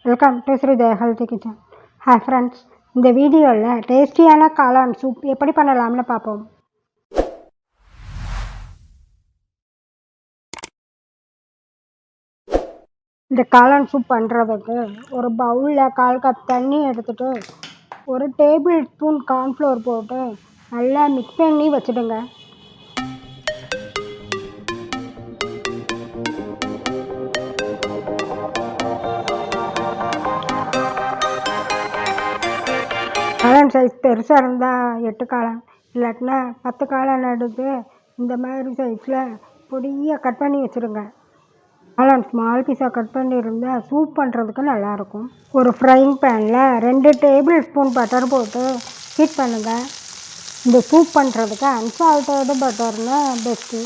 Welcome to Sridev healthy kitchen. Hi friends, இந்த வீடியோவில் டேஸ்டியான காளான் சூப் எப்படி பண்ணலாம்னு பார்ப்போம். இந்த காளான் சூப் பண்ணுறதுக்கு ஒரு பவுலில் 1/4 கப் தண்ணி எடுத்துகிட்டு 1 டேபிள் ஸ்பூன் கார்ன்ஃப்ளவர் போட்டு நல்லா மிக்ஸ் பண்ணி வச்சுடுங்க. காளான் சைஸ் பெருசாக இருந்தால் 8 காளான், இல்லாட்டினா 10 காளான் எடுத்து இந்த மாதிரி சைஸில் பொடியாக கட் பண்ணி வச்சுருங்க. காளான் ஸ்மால் பீஸாக கட் பண்ணியிருந்தால் சூப் பண்ணுறதுக்கு நல்லாயிருக்கும். ஒரு ஃப்ரைங் பேனில் 2 டேபிள் ஸ்பூன் பட்டர் போட்டு ஹீட் பண்ணுங்கள். இந்த சூப் பண்ணுறதுக்கு அன்சால்ட்டடு பட்டர்னு பெஸ்ட்டு.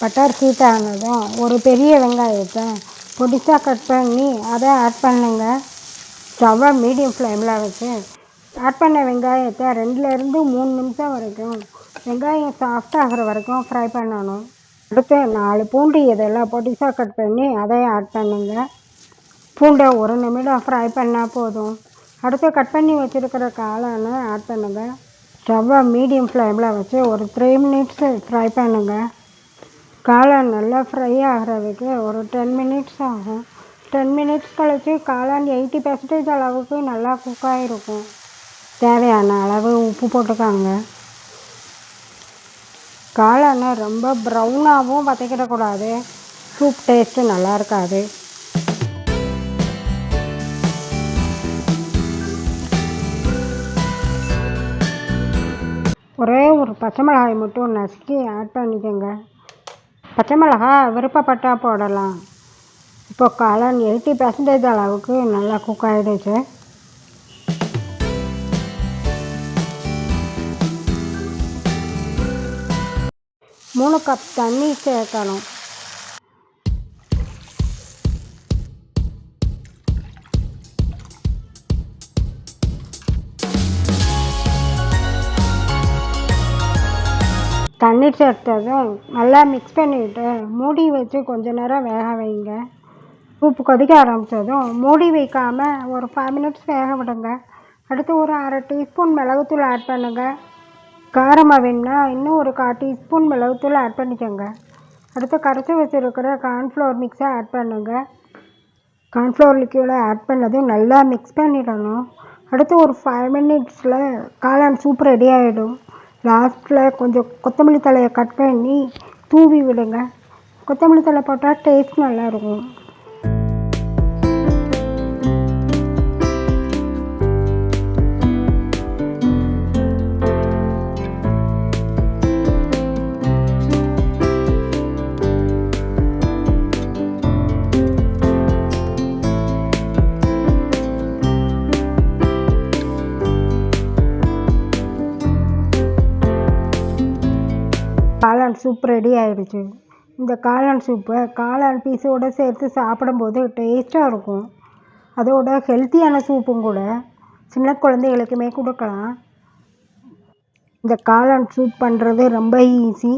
பட்டர் ஹீட் ஆனதும் ஒரு பெரிய வெங்காயத்தை பொடிசாக கட் பண்ணி அதை ஆட் பண்ணுங்கள். ஸ்டவ்வை மீடியம் ஃப்ளேமில் வச்சு ஆட் பண்ண வெங்காயத்தை 2லேருந்து 3 நிமிஷம் வரைக்கும் வெங்காயம் சாஃப்ட் ஆகிற வரைக்கும் ஃப்ரை பண்ணணும். அடுத்து 4 பூண்டு இதெல்லாம் பொடிசாக கட் பண்ணி அதை ஆட் பண்ணுங்கள். பூண்டை 1 நிமிடம் ஃப்ரை பண்ணால் போதும். அடுத்து கட் பண்ணி வச்சுருக்கிற காளானை ஆட் பண்ணுங்கள். ஸ்டவ்வை மீடியம் ஃப்ளேமில் வச்சு ஒரு 3 மினிட்ஸ் ஃப்ரை பண்ணுங்கள். காளான் நல்லா ஃப்ரை ஆகிறதுக்கு ஒரு 10 மினிட்ஸ் ஆகும். 10 மினிட்ஸ் கழித்து காளான் 80% அளவுக்கு நல்லா குக் ஆகிருக்கும். தேவையான அளவு உப்பு போட்டுக்காங்க. காளானை ரொம்ப ப்ரௌனாகவும் வதக்கிடக்கூடாது, சூப் டேஸ்ட்டு நல்லா இருக்காது. ஒரே ஒரு பச்சை மிளகாய் மட்டும் நசுக்கி ஆட் பண்ணிக்கோங்க. பச்சை மிளகாய் விருப்பப்பட்டால் போடலாம். இப்போ காளான் 80% அளவுக்கு நல்லா குக் ஆகிடுச்சு. 3 கப் தண்ணி சேர்க்கணும். தண்ணி சேர்த்ததும் நல்லா மிக்ஸ் பண்ணிவிட்டு மூடி வச்சு கொஞ்ச நேரம் வேக வைங்க. உப்பு கொதிக்க ஆரம்பித்ததும் மூடி வைக்காமல் ஒரு 5 மினிட்ஸ் வேக விடுங்க. அடுத்து ஒரு 1/2 டீஸ்பூன் மிளகுத்தூள் ஆட் பண்ணுங்கள். காரமாக வேணும்னா இன்னும் ஒரு 1/4 டீஸ்பூன் மிளகுத்தூள் ஆட் பண்ணிக்கோங்க. அடுத்து கரைச்சி வச்சுருக்கிற கார்ன்ஃப்ளவர் மிக்ஸை ஆட் பண்ணுங்கள். கார்ன்ஃப்ளவர் லிக்யூடை ஆட் பண்ணதும் நல்லா மிக்ஸ் பண்ணிடணும். அடுத்து ஒரு 5 மினிட்ஸில் காளான் சூப் ரெடி ஆகிடும். லாஸ்ட்டில் கொஞ்சம் கொத்தமல்லி தழையை கட் பண்ணி தூவி விடுங்க. கொத்தமல்லி தழை போட்டால் டேஸ்ட் நல்லாயிருக்கும். காளான் சூப் ரெடி ஆகிடுச்சு. இந்த காளான் சூப்பை காளான் பீஸோடு சேர்த்து சாப்பிடும்போது டேஸ்ட்டாக இருக்கும். அதோட ஹெல்த்தியான சூப்பும் கூட, சின்ன குழந்தைகளுக்குமே கொடுக்கலாம். இந்த காளான் சூப் பண்ணுறது ரொம்ப ஈஸி,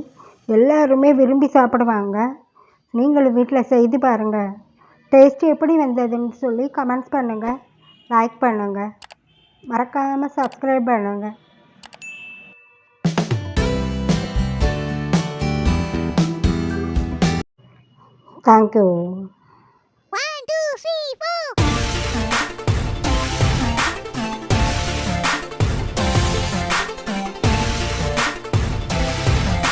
எல்லாருமே விரும்பி சாப்பிடுவாங்க. நீங்களும் வீட்டில் செய்து பாருங்கள். டேஸ்ட்டு எப்படி வந்ததுன்னு சொல்லி கமெண்ட்ஸ் பண்ணுங்கள், லைக் பண்ணுங்கள், மறக்காமல் சப்ஸ்கிரைப் பண்ணுங்கள். Thank you.